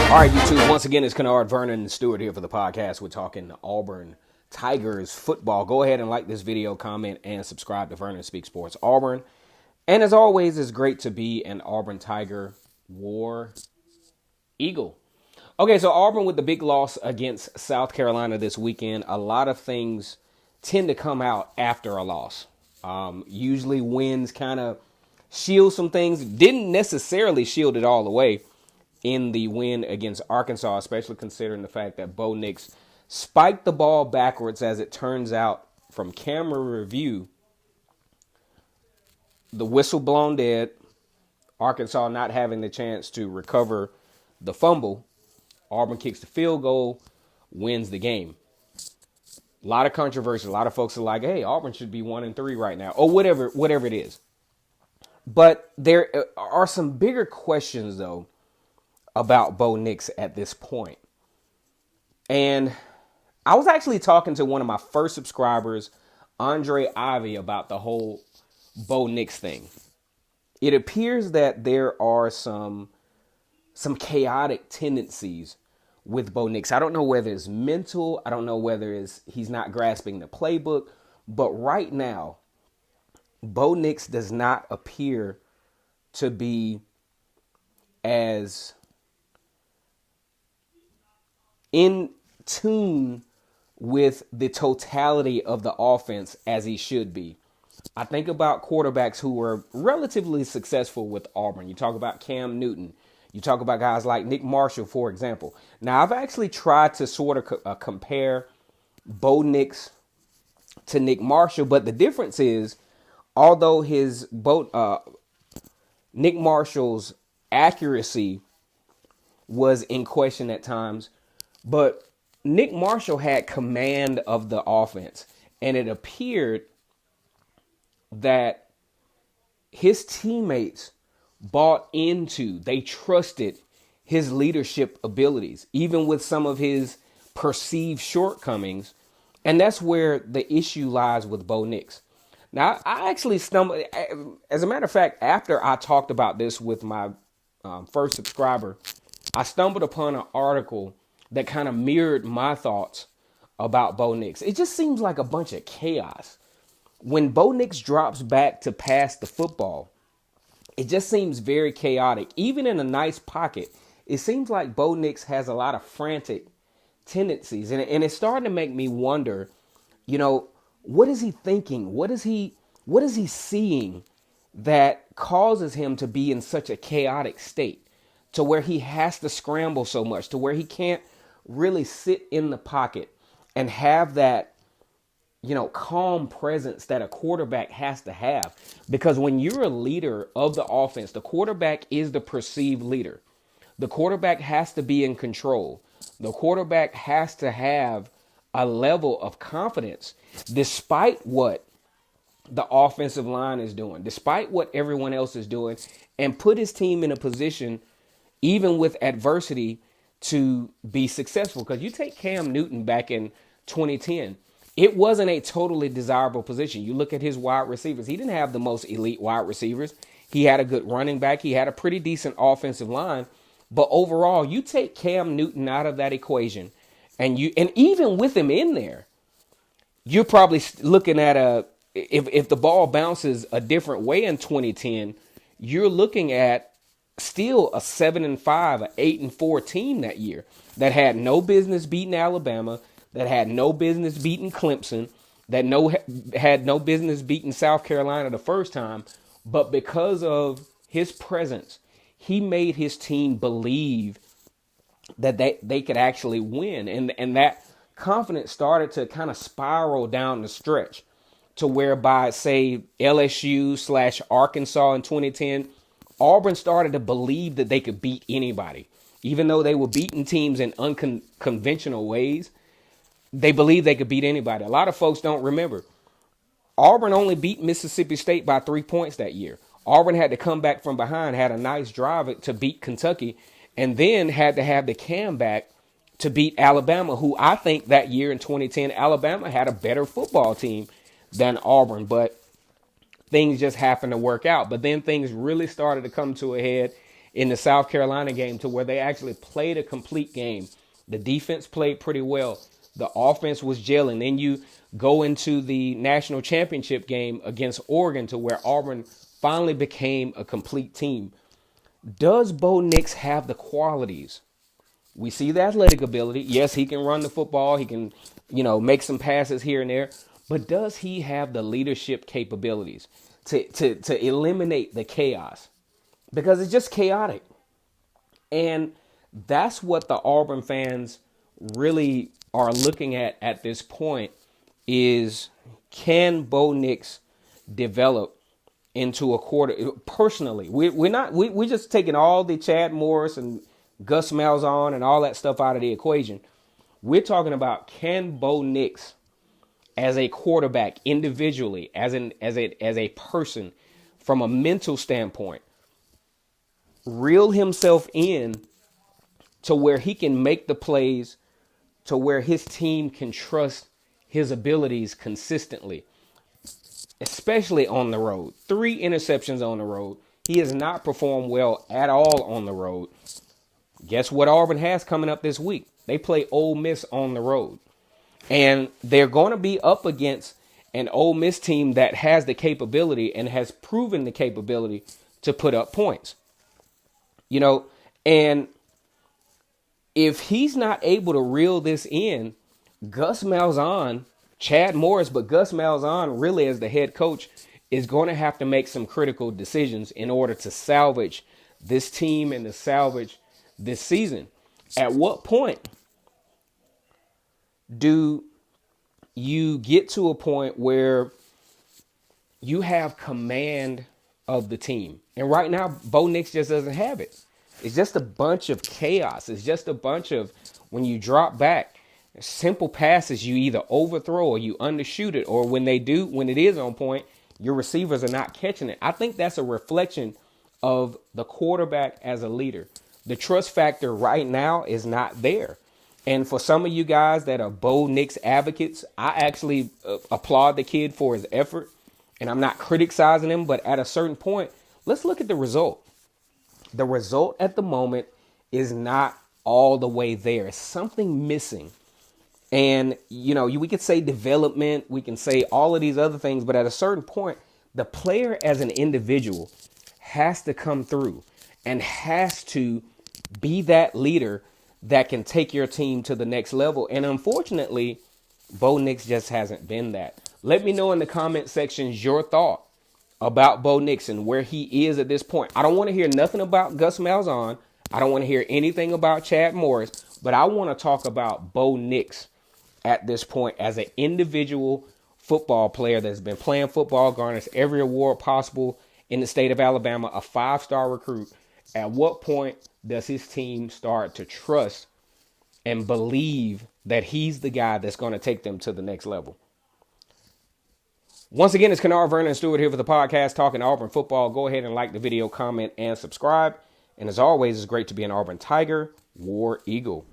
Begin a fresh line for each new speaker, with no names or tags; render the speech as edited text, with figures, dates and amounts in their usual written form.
All right, YouTube. Once again, it's Kennard Vernon and Stewart here for the podcast. We're talking Auburn Tigers football. Go ahead and like this video, comment, and subscribe to Vernon Speak Sports Auburn. And as always, it's great to be an Auburn Tiger War Eagle. Okay, so Auburn with the big loss against South Carolina this weekend. A lot of things tend to come out after a loss. Usually wins kind of shield some things. Didn't necessarily shield it all the way in the win against Arkansas, especially considering the fact that Bo Nix spiked the ball backwards. As it turns out from camera review, the whistle blown dead, Arkansas not having the chance to recover the fumble. Auburn kicks the field goal, wins the game. A lot of controversy. A lot of folks are like, hey, Auburn should be 1-3 right now, or whatever it is. But there are some bigger questions, though, about Bo Nix at this point. And I was actually talking to one of my first subscribers, Andre Ivy, about the whole Bo Nix thing. It appears that there are some chaotic tendencies with Bo Nix. I don't know whether it's mental. I don't know whether he's not grasping the playbook. But right now, Bo Nix does not appear to be as in tune with the totality of the offense as he should be. I think about quarterbacks who were relatively successful with Auburn. You talk about Cam Newton. You talk about guys like Nick Marshall, for example. Now, I've actually tried to sort of compare Bo Nix to Nick Marshall, but the difference is, although Nick Marshall's accuracy was in question at times, but Nick Marshall had command of the offense, and it appeared that his teammates they trusted his leadership abilities, even with some of his perceived shortcomings. And that's where the issue lies with Bo Nix. Now, I actually stumbled, as a matter of fact, after I talked about this with my first subscriber, I stumbled upon an article that kind of mirrored my thoughts about Bo Nix. It just seems like a bunch of chaos. When Bo Nix drops back to pass the football, it just seems very chaotic. Even in a nice pocket, it seems like Bo Nix has a lot of frantic tendencies. And it's starting to make me wonder, what is he thinking? What is he seeing that causes him to be in such a chaotic state, to where he has to scramble so much, to where he can't really sit in the pocket and have that, calm presence that a quarterback has to have? Because when you're a leader of the offense, the quarterback is the perceived leader. The quarterback has to be in control. The quarterback has to have a level of confidence despite what the offensive line is doing, despite what everyone else is doing, and put his team in a position, even with adversity, to be successful. Because you take Cam Newton back in 2010, it wasn't a totally desirable position. You look at his wide receivers. He didn't have the most elite wide receivers. He had a good running back. He had a pretty decent offensive line. But overall, you take Cam Newton out of that equation, and even with him in there, you're probably looking at if the ball bounces a different way in 2010, you're looking at still a 7-5, an 8-4 team that year that had no business beating Alabama, that had no business beating Clemson, that had no business beating South Carolina the first time. But because of his presence, he made his team believe that they could actually win. And that confidence started to kind of spiral down the stretch to whereby, say, LSU/Arkansas in 2010, Auburn started to believe that they could beat anybody. Even though they were beating teams in unconventional ways, they believed they could beat anybody. A lot of folks don't remember. Auburn only beat Mississippi State by 3 points that year. Auburn had to come back from behind, had a nice drive to beat Kentucky, and then had to have the comeback to beat Alabama, who I think that year in 2010, Alabama had a better football team than Auburn. But things just happened to work out. But then things really started to come to a head in the South Carolina game to where they actually played a complete game. The defense played pretty well. The offense was gelling. Then you go into the national championship game against Oregon to where Auburn finally became a complete team. Does Bo Nix have the qualities? We see the athletic ability. Yes, he can run the football. He can, make some passes here and there. But does he have the leadership capabilities to eliminate the chaos? Because it's just chaotic. And that's what the Auburn fans really are looking at this point is, can Bo Nix develop into a quarter? Personally, we're just taking all the Chad Morris and Gus Malzahn and all that stuff out of the equation. We're talking about, can Bo Nix as a quarterback individually, as a person, from a mental standpoint, reel himself in to where he can make the plays to where his team can trust his abilities consistently, especially on the road. 3 interceptions on the road. He has not performed well at all on the road. Guess what Auburn has coming up this week? They play Ole Miss on the road. And they're going to be up against an Ole Miss team that has the capability and has proven the capability to put up points. And if he's not able to reel this in, Gus Malzahn, Chad Morris, but Gus Malzahn really as the head coach is going to have to make some critical decisions in order to salvage this team and to salvage this season. At what point do you get to a point where you have command of the team? And right now, Bo Nix just doesn't have it. It's just a bunch of chaos. It's just a bunch of, when you drop back, simple passes, you either overthrow or you undershoot it. Or when it is on point, your receivers are not catching it. I think that's a reflection of the quarterback as a leader. The trust factor right now is not there. And for some of you guys that are Bo Nix advocates, I actually applaud the kid for his effort. And I'm not criticizing him, but at a certain point, let's look at the result. The result at the moment is not all the way there. It's something missing. And, we could say development. We can say all of these other things. But at a certain point, the player as an individual has to come through and has to be that leader that can take your team to the next level. And unfortunately, Bo Nix just hasn't been that. Let me know in the comment sections your thought about Bo Nix and where he is at this point. I don't want to hear nothing about Gus Malzahn. I don't want to hear anything about Chad Morris, but I want to talk about Bo Nix at this point as an individual football player that's been playing football, garners every award possible in the state of Alabama, a 5-star recruit. At what point does his team start to trust and believe that he's the guy that's going to take them to the next level? Once again, it's Kennard Vernon Stewart here for the podcast Talking Auburn Football. Go ahead and like the video, comment, and subscribe. And as always, it's great to be an Auburn Tiger, War Eagle.